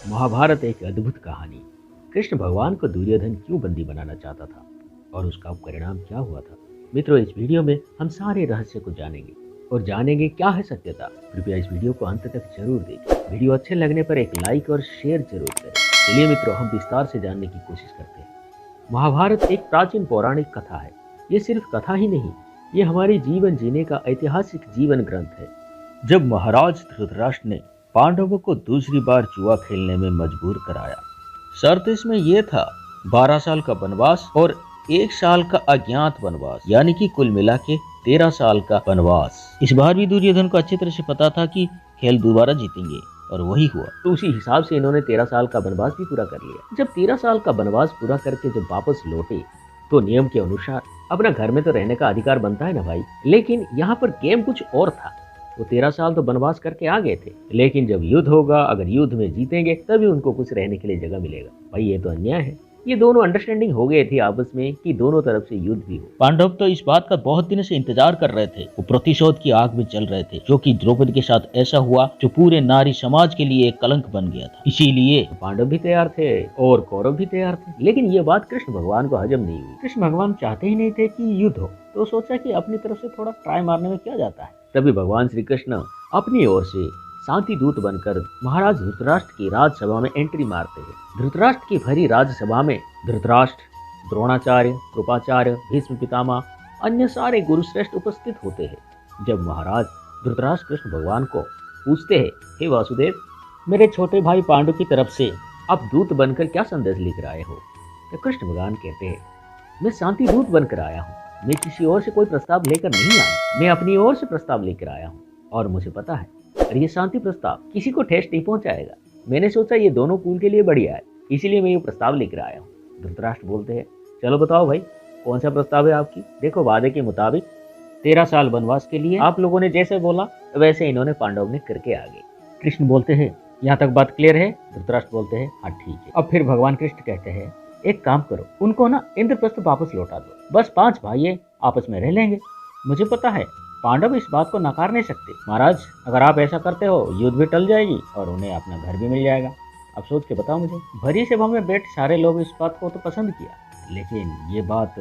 महाभारत एक अद्भुत कहानी। कृष्ण भगवान को दुर्योधन क्यों बंदी बनाना चाहता था और उसका परिणाम क्या हुआ था। मित्रों, इस वीडियो में हम सारे रहस्य को जानेंगे और जानेंगे क्या है सत्यता। कृपया इस वीडियो को अंत तक जरूर देखें। वीडियो अच्छे लगने पर एक लाइक और शेयर जरूर करें। चलिए मित्रों, हम विस्तार से जानने की कोशिश करते हैं। महाभारत एक प्राचीन पौराणिक कथा है। ये सिर्फ कथा ही नहीं, ये हमारे जीवन जीने का ऐतिहासिक जीवन ग्रंथ है। जब महाराज धृतराष्ट्र ने पांडवों को दूसरी बार जुआ खेलने में मजबूर कराया, शर्त इसमें यह था 12 साल का वनवास और 1 साल का अज्ञात वनवास, यानी कि कुल मिला के 13 साल का वनवास। इस बार भी दुर्योधन को अच्छी तरह से पता था कि खेल दोबारा जीतेंगे और वही हुआ। तो उसी हिसाब से इन्होंने 13 साल का वनवास भी पूरा कर लिया। जब 13 साल का वनवास पूरा करके जब वापस लौटे तो नियम के अनुसार अपना घर में तो रहने का अधिकार बनता है ना भाई। लेकिन यहाँ पर गेम कुछ और था। वो 13 साल तो वनवास करके आ गए थे, लेकिन जब युद्ध होगा, अगर युद्ध में जीतेंगे तभी उनको कुछ रहने के लिए जगह मिलेगा। भाई ये तो अन्याय है। ये दोनों अंडरस्टैंडिंग हो गए थे आपस में कि दोनों तरफ से युद्ध भी हो। पांडव तो इस बात का बहुत दिनों से इंतजार कर रहे थे। वो प्रतिशोध की आग में जल रहे थे, जो कि द्रौपदी के साथ ऐसा हुआ जो पूरे नारी समाज के लिए एक कलंक बन गया था। इसीलिए पांडव भी तैयार थे और कौरव भी तैयार थे, लेकिन ये बात कृष्ण भगवान को हजम नहीं हुई। कृष्ण भगवान चाहते ही नहीं थे कि युद्ध हो, तो सोचा कि अपनी तरफ से थोड़ा ट्राई मारने में क्या जाता है। तभी भगवान श्री कृष्ण अपनी ओर से शांति दूत बनकर महाराज धृतराष्ट्र की राजसभा में एंट्री मारते हैं। धृतराष्ट्र की भरी राजसभा में धृतराष्ट्र, द्रोणाचार्य, कृपाचार्य, भीष्म पितामह, अन्य सारे गुरुश्रेष्ठ उपस्थित होते हैं। जब महाराज धृतराष्ट्र कृष्ण भगवान को पूछते हैं, हे वासुदेव, मेरे छोटे भाई पांडु की तरफ से आप दूत बनकर क्या संदेश लेकर आए हो? तो कृष्ण भगवान कहते हैं, मैं शांति दूत बनकर आया हूँ। मैं किसी और से कोई प्रस्ताव लेकर नहीं आया, मैं अपनी ओर से प्रस्ताव लेकर आया हूँ और मुझे पता है और ये शांति प्रस्ताव किसी को ठेस नहीं पहुंचाएगा। मैंने सोचा ये दोनों कुल के लिए बढ़िया है, इसीलिए मैं ये प्रस्ताव लेकर आया हूँ। धृतराष्ट्र बोलते हैं, चलो बताओ भाई, कौन सा प्रस्ताव है आपकी? देखो, वादे के मुताबिक 13 साल वनवास के लिए आप लोगों ने जैसे बोला वैसे इन्होंने पांडव ने करके आ गए। कृष्ण बोलते हैं, यहाँ तक बात क्लियर है? धृतराष्ट्र बोलते हैं, हाँ ठीक है। अब फिर भगवान कृष्ण कहते हैं, एक काम करो, उनको ना इंद्रप्रस्थ वापस लौटा दो। बस 5 भाई आपस में रह लेंगे। मुझे पता है पांडव इस बात को नकार नहीं सकते। महाराज, अगर आप ऐसा करते हो युद्ध भी टल जाएगी और उन्हें अपना घर भी मिल जाएगा। अब सोच के बताओ मुझे। भरी सभा में बैठ सारे लोग इस बात को तो पसंद किया, लेकिन ये बात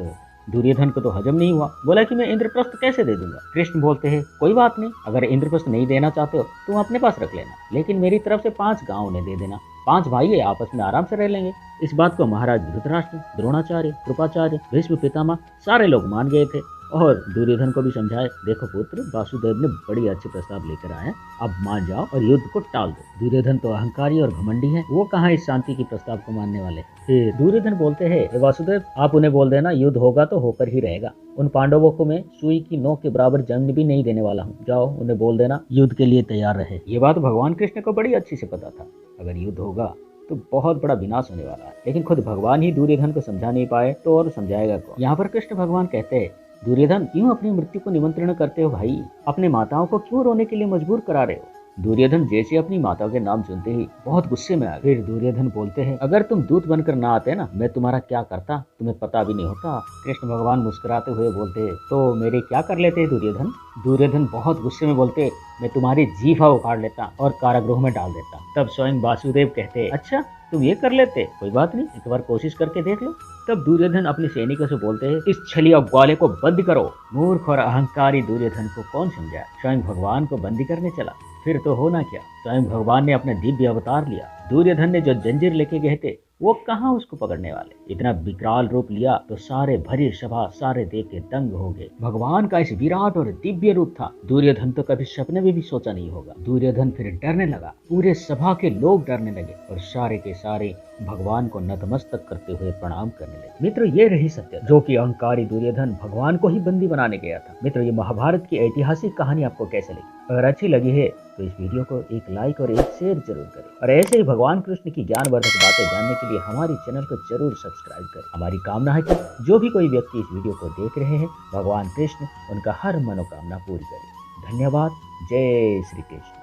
दुर्योधन को तो हजम नहीं हुआ। बोला कि मैं इंद्रप्रस्थ कैसे दे दूंगा। कृष्ण बोलते हैं, कोई बात नहीं, अगर इंद्रप्रस्थ नहीं देना चाहते हो तुम अपने पास रख लेना, लेकिन मेरी तरफ से 5 गांव उन्हें दे देना। 5 भाई आपस में आराम से रह लेंगे। इस बात को महाराज धृतराष्ट्र, द्रोणाचार्य, कृपाचार्य, भीष्म पितामह सारे लोग मान गए थे और दुर्योधन को भी समझाए, देखो पुत्र, वासुदेव ने बड़ी अच्छे प्रस्ताव लेकर आए, अब मान जाओ और युद्ध को टाल दो। दुर्योधन तो अहंकारी और घमंडी है, वो कहाँ इस शांति के प्रस्ताव को मानने वाले। फिर दुर्योधन बोलते हैं, वासुदेव आप उन्हें बोल देना युद्ध होगा तो होकर ही रहेगा। उन पांडवों को मैं सुई की नोक के बराबर जंग भी नहीं देने वाला हूँ। जाओ उन्हें बोल देना युद्ध के लिए तैयार रहे। ये बात भगवान कृष्ण को बड़ी अच्छी से पता था, अगर युद्ध होगा तो बहुत बड़ा विनाश होने वाला है। लेकिन खुद भगवान ही दुर्योधन को समझा नहीं पाए तो और समझाएगा कौन। यहाँ पर कृष्ण भगवान कहते हैं, दुर्योधन क्यों अपनी मृत्यु को निमंत्रण करते हो भाई? अपने माताओं को क्यों रोने के लिए मजबूर करा रहे हो? दुर्योधन जैसे अपनी माता के नाम सुनते ही बहुत गुस्से में आ गए। फिर दुर्योधन बोलते हैं, अगर तुम दूत बनकर ना आते ना, मैं तुम्हारा क्या करता तुम्हें पता भी नहीं होता। कृष्ण भगवान मुस्कुराते हुए बोलते हैं, तो मेरे क्या कर लेते दुर्योधन? दुर्योधन बहुत गुस्से में बोलते, मैं तुम्हारी जीभा उखाड़ लेता और कारागृह में डाल देता। तब स्वयं वासुदेव कहते, अच्छा तुम ये कर लेते, कोई बात नहीं, एक बार कोशिश करके देख लो। तब दुर्योधन अपने सैनिकों से बोलते हैं, इस छलिया ग्वाले को बंद करो। मूर्ख और अहंकारी दुर्योधन को कौन समझाए? स्वयं भगवान को बंदी करने चला। फिर तो होना क्या, स्वयं भगवान ने अपने दिव्य अवतार लिया। दुर्योधन ने जो जंजीर लेके गए थे वो कहाँ उसको पकड़ने वाले। इतना विकराल रूप लिया तो सारे भरी सभा सारे देख के दंग हो गए। भगवान का इस विराट और दिव्य रूप था, दुर्योधन तो कभी सपने में भी सोचा नहीं होगा। दुर्योधन फिर डरने लगा, पूरे सभा के लोग डरने लगे और सारे के सारे भगवान को नतमस्तक करते हुए प्रणाम करने लगे। मित्र, ये रही सत्य, जो कि अहंकारी दुर्योधन भगवान को ही बंदी बनाने गया था। मित्र, ये महाभारत की ऐतिहासिक कहानी आपको कैसे लगी? अगर अच्छी लगी है तो इस वीडियो को एक लाइक और एक शेयर जरूर करें और ऐसे ही भगवान कृष्ण की ज्ञानवर्धक बातें जानने के लिए हमारे चैनल को जरूर सब्सक्राइब करें। हमारी कामना है कि जो भी कोई व्यक्ति इस वीडियो को देख रहे हैं, भगवान कृष्ण उनका हर मनोकामना पूरी करें। धन्यवाद। जय श्री कृष्ण।